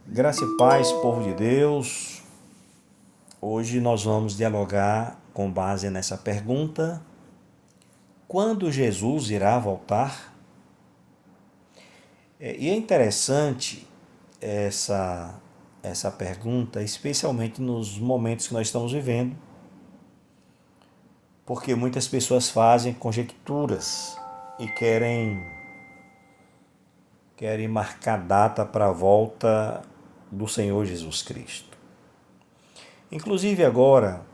Graça e paz, povo de Deus. Hoje nós vamos dialogar com base nessa pergunta: quando Jesus irá voltar? E é interessante essa pergunta, especialmente nos momentos que nós estamos vivendo, porque muitas pessoas fazem conjecturas e querem marcar data para a volta do Senhor Jesus Cristo. Inclusive agora,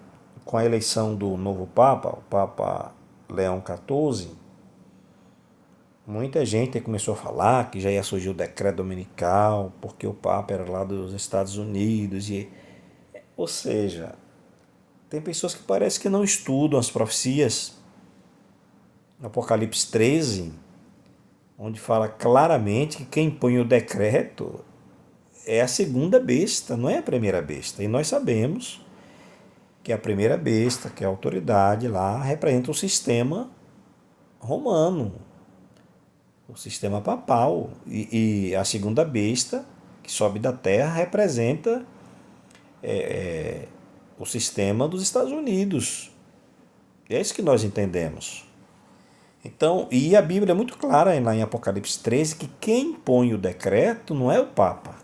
com a eleição do novo Papa, o Papa Leão XIV, muita gente começou a falar que já ia surgir o decreto dominical, porque o Papa era lá dos Estados Unidos. Ou seja, tem pessoas que parece que não estudam as profecias. Apocalipse 13, onde fala claramente que quem põe o decreto é a segunda besta, não é a primeira besta. E nós sabemos que a primeira besta, que é a autoridade lá, representa o sistema romano, o sistema papal. E a segunda besta, que sobe da terra, representa o sistema dos Estados Unidos. É isso que nós entendemos. Então, e a Bíblia é muito clara lá em Apocalipse 13 que quem põe o decreto não é o Papa.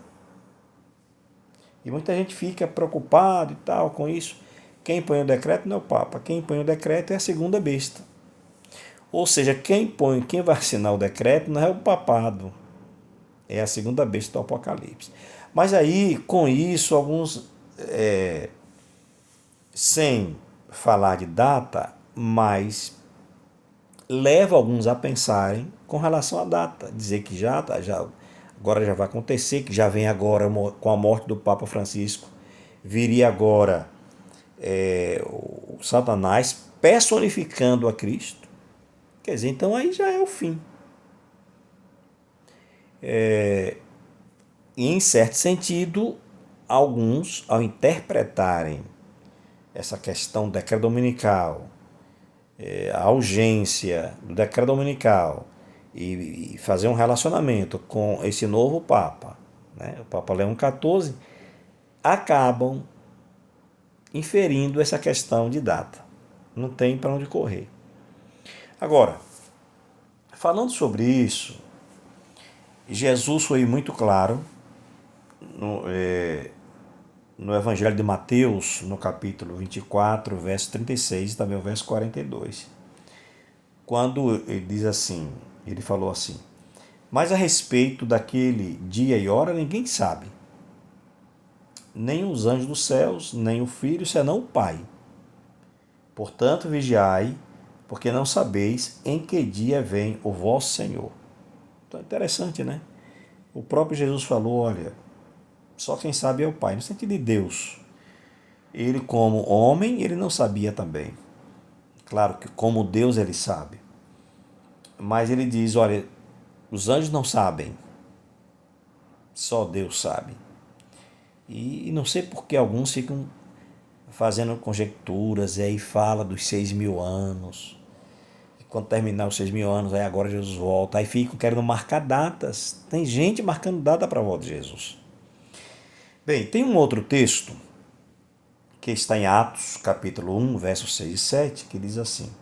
E muita gente fica preocupado e tal com isso. Quem põe o decreto não é o Papa. Quem põe o decreto é a segunda besta. Ou seja, quem vai assinar o decreto não é o papado, é a segunda besta do Apocalipse. Mas aí, com isso, alguns, sem falar de data, mas leva alguns a pensarem com relação à data, dizer que agora já vai acontecer, que já vem agora com a morte do Papa Francisco, viria agora o Satanás personificando a Cristo. Quer dizer, então aí já é o fim. E, em certo sentido, alguns, ao interpretarem essa questão do decreto dominical, a urgência do decreto dominical, e fazer um relacionamento com esse novo Papa, né, o Papa Leão XIV, acabam inferindo essa questão de data. Não tem para onde correr. Agora, falando sobre isso, Jesus foi muito claro no Evangelho de Mateus, no capítulo 24, verso 36 e também o verso 42. Quando ele diz assim, ele falou assim: mas a respeito daquele dia e hora ninguém sabe, nem os anjos dos céus, nem o Filho, senão o Pai. Portanto, vigiai, porque não sabeis em que dia vem o vosso Senhor. Então é interessante, né? O próprio Jesus falou, olha, só quem sabe é o Pai, no sentido de Deus. Ele, como homem, ele não sabia também. Claro que como Deus ele sabe. Mas ele diz, olha, os anjos não sabem, só Deus sabe. E não sei por que alguns ficam fazendo conjecturas, e aí fala dos 6.000 anos. E quando terminar os 6.000 anos, aí agora Jesus volta. Aí ficam querendo marcar datas. Tem gente marcando data para a volta de Jesus. Bem, tem um outro texto que está em Atos, capítulo 1, versos 6 e 7, que diz assim: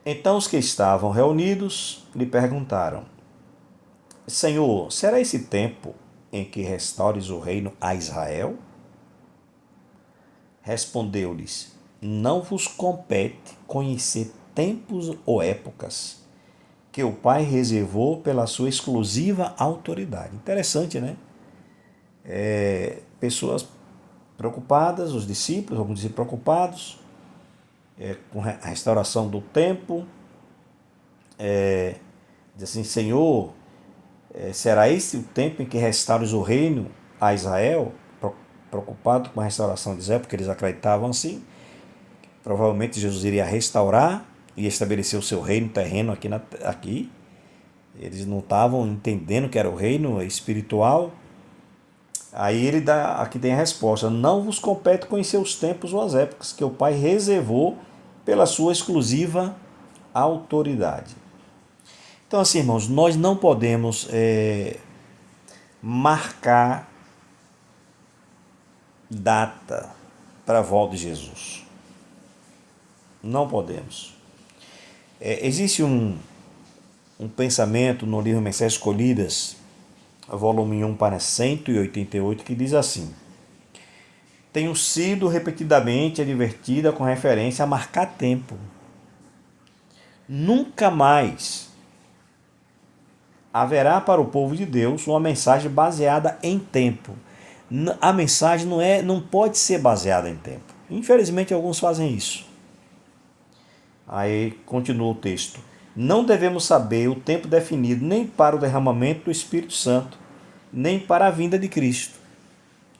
então os que estavam reunidos lhe perguntaram: Senhor, será esse tempo em que restaures o reino a Israel? Respondeu-lhes: não vos compete conhecer tempos ou épocas que o Pai reservou pela sua exclusiva autoridade. Interessante, né? Pessoas preocupadas, os discípulos, alguns discípulos preocupados com a restauração do templo. Diz assim: Senhor, será esse o tempo em que restaures o reino a Israel? Preocupado com a restauração de Israel, porque eles acreditavam assim. Provavelmente Jesus iria restaurar e estabelecer o seu reino terreno aqui. Eles não estavam entendendo que era o reino espiritual. Aí aqui tem a resposta: não vos compete conhecer os tempos ou as épocas que o Pai reservou pela sua exclusiva autoridade. Então, assim, irmãos, nós não podemos marcar data para a volta de Jesus. Não podemos. Existe um pensamento no livro Mensagens Escolhidas, volume 1, página 188, que diz assim: tenho sido repetidamente advertida com referência a marcar tempo. Nunca mais haverá para o povo de Deus uma mensagem baseada em tempo. A mensagem não pode ser baseada em tempo. Infelizmente, alguns fazem isso. Aí continua o texto. Não devemos saber o tempo definido nem para o derramamento do Espírito Santo, nem para a vinda de Cristo.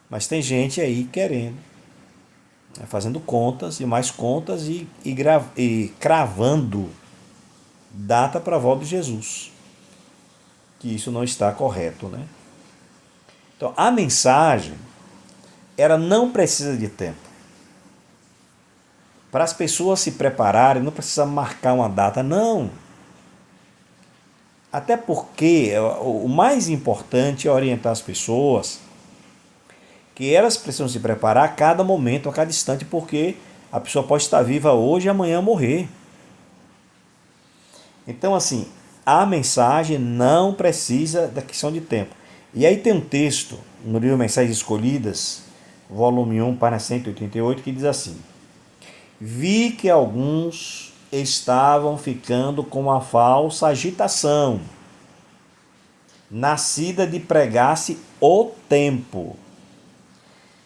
Mas tem gente aí querendo, fazendo contas e mais contas e cravando data para a volta de Jesus. Que isso não está correto, né? Então, a mensagem, ela não precisa de tempo. Para as pessoas se prepararem, não precisa marcar uma data, não. Até porque o mais importante é orientar as pessoas que elas precisam se preparar a cada momento, a cada instante, porque a pessoa pode estar viva hoje e amanhã morrer. Então, assim, a mensagem não precisa da questão de tempo. E aí tem um texto no livro Mensagens Escolhidas, volume 1, página 188, que diz assim: vi que alguns estavam ficando com uma falsa agitação, nascida de pregar-se o tempo.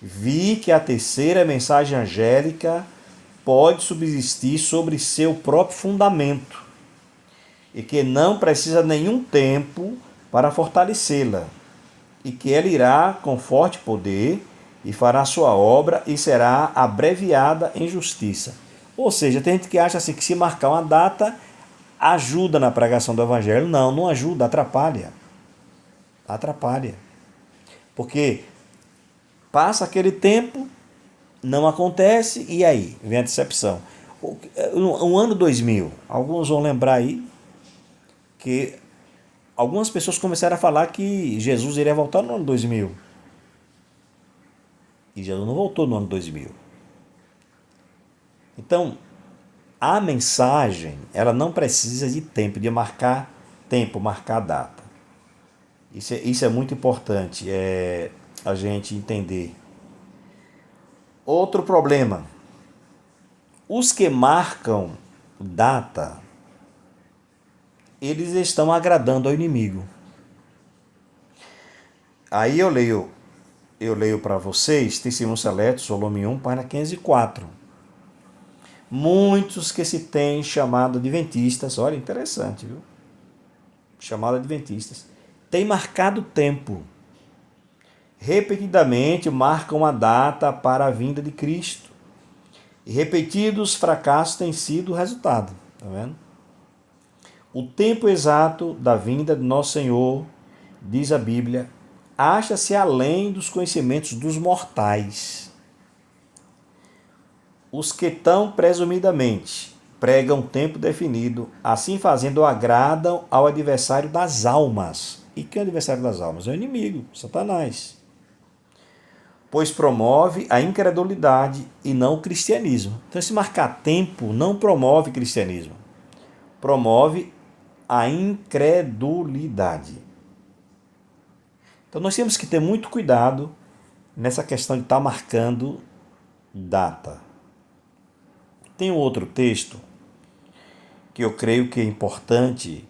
Vi que a terceira mensagem angélica pode subsistir sobre seu próprio fundamento e que não precisa nenhum tempo para fortalecê-la, e que ela irá com forte poder e fará sua obra e será abreviada em justiça. Ou seja, tem gente que acha assim que se marcar uma data ajuda na pregação do evangelho. Não, não ajuda, atrapalha. Atrapalha. Porque passa aquele tempo, não acontece, e aí? Vem a decepção. O ano 2000, alguns vão lembrar aí que algumas pessoas começaram a falar que Jesus iria voltar no ano 2000. E Jesus não voltou no ano 2000. Então, a mensagem, ela não precisa de tempo, de marcar tempo, marcar data. Isso é muito importante, a gente entender. Outro problema: os que marcam data, eles estão agradando ao inimigo. Aí eu leio para vocês, Testemunhos Seletos, volume 1, página 504. Muitos que se têm chamado adventistas, olha, interessante, viu? Chamado adventistas, têm marcado tempo. Repetidamente marcam a data para a vinda de Cristo. E repetidos fracassos têm sido o resultado. Tá vendo? O tempo exato da vinda de Nosso Senhor, diz a Bíblia, acha-se além dos conhecimentos dos mortais. Os que tão presumidamente pregam tempo definido, assim fazendo agradam ao adversário das almas. E quem é o adversário das almas? É o inimigo, Satanás. Pois promove a incredulidade e não o cristianismo. Então, se marcar tempo não promove cristianismo, promove a incredulidade. Então, nós temos que ter muito cuidado nessa questão de estar marcando data. Tem um outro texto que eu creio que é importante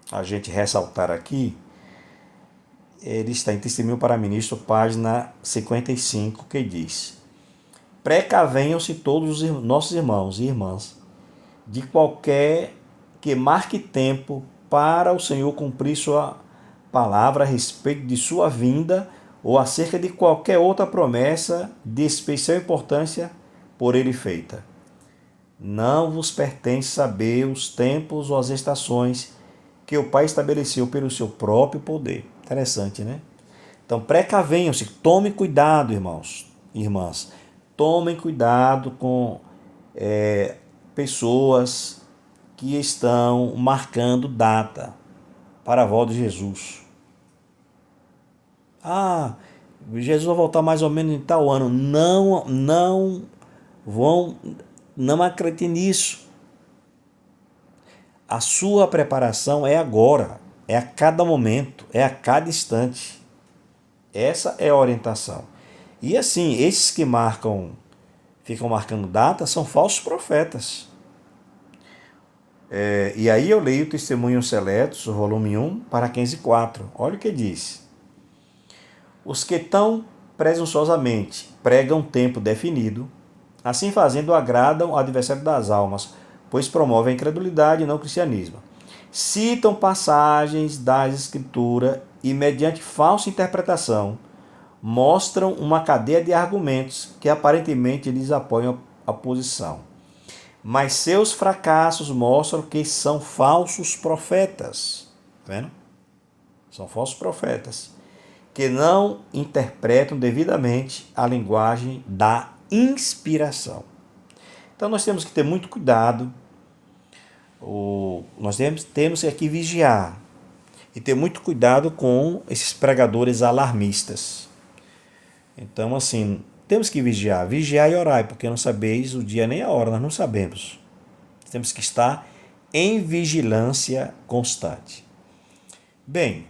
a gente ressaltar aqui. Ele está em Testemunho para Ministro, página 55, que diz: precavenham-se todos os nossos irmãos e irmãs de qualquer que marque tempo para o Senhor cumprir sua palavra a respeito de sua vinda ou acerca de qualquer outra promessa de especial importância por ele feita. Não vos pertence saber os tempos ou as estações que o Pai estabeleceu pelo seu próprio poder. Interessante, né? Então, precavenham-se, tomem cuidado, irmãos e irmãs. Tomem cuidado com pessoas que estão marcando data para a volta de Jesus. Jesus vai voltar mais ou menos em tal ano. Não acredite nisso. A sua preparação é agora, é a cada momento, é a cada instante. Essa é a orientação. E assim, esses que ficam marcando data, são falsos profetas. E aí eu leio Testemunhos Seletos, volume 1, Paraquense 4. Olha o que diz. Os que tão presunçosamente pregam tempo definido, assim fazendo agradam ao adversário das almas, pois promovem a incredulidade e não o cristianismo. Citam passagens das Escrituras e, mediante falsa interpretação, mostram uma cadeia de argumentos que aparentemente lhes apoiam a posição. Mas seus fracassos mostram que são falsos profetas. Tá vendo? São falsos profetas que não interpretam devidamente a linguagem da inspiração. Então nós temos que ter muito cuidado, nós temos que aqui vigiar e ter muito cuidado com esses pregadores alarmistas. Então assim, temos que vigiar e orar, porque não sabeis o dia nem a hora, nós não sabemos. Temos que estar em vigilância constante. Bem,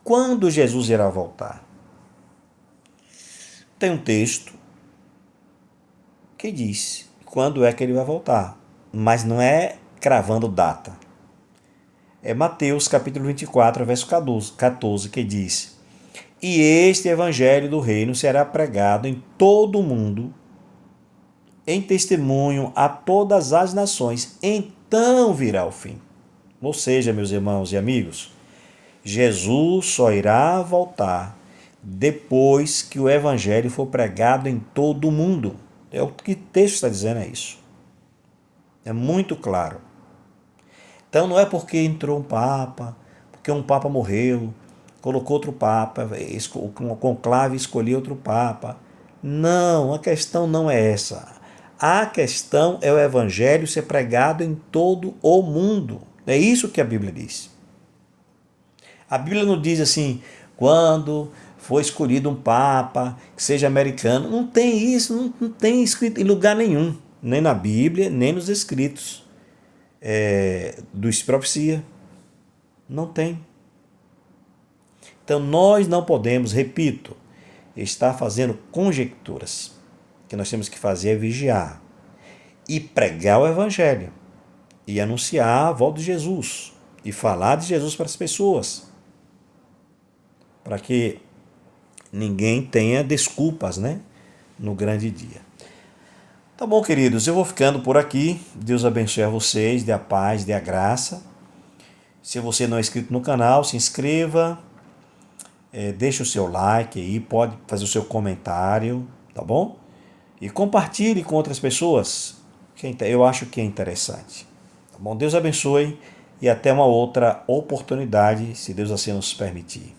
quando Jesus irá voltar? Tem um texto que diz quando é que ele vai voltar, mas não é cravando data. É Mateus capítulo 24, verso 14, que diz: E este evangelho do reino será pregado em todo o mundo, em testemunho a todas as nações, então virá o fim. Ou seja, meus irmãos e amigos, Jesus só irá voltar depois que o evangelho for pregado em todo o mundo. É o que o texto está dizendo, é isso. É muito claro. Então não é porque entrou um papa, porque um papa morreu, colocou outro papa, o conclave escolheu outro papa. Não, a questão não é essa. A questão é o evangelho ser pregado em todo o mundo. É isso que a Bíblia diz. A Bíblia não diz assim, quando for escolhido um papa, que seja americano. Não tem isso, não tem escrito em lugar nenhum. Nem na Bíblia, nem nos escritos dos profecia. Não tem. Então nós não podemos, repito, estar fazendo conjecturas. O que nós temos que fazer é vigiar e pregar o evangelho e anunciar a volta de Jesus e falar de Jesus para as pessoas, para que ninguém tenha desculpas, no grande dia. Tá bom, queridos, eu vou ficando por aqui. Deus abençoe a vocês, dê a paz, dê a graça. Se você não é inscrito no canal, se inscreva, deixe o seu like aí, pode fazer o seu comentário, tá bom? E compartilhe com outras pessoas, que eu acho que é interessante. Tá bom? Deus abençoe e até uma outra oportunidade, se Deus assim nos permitir.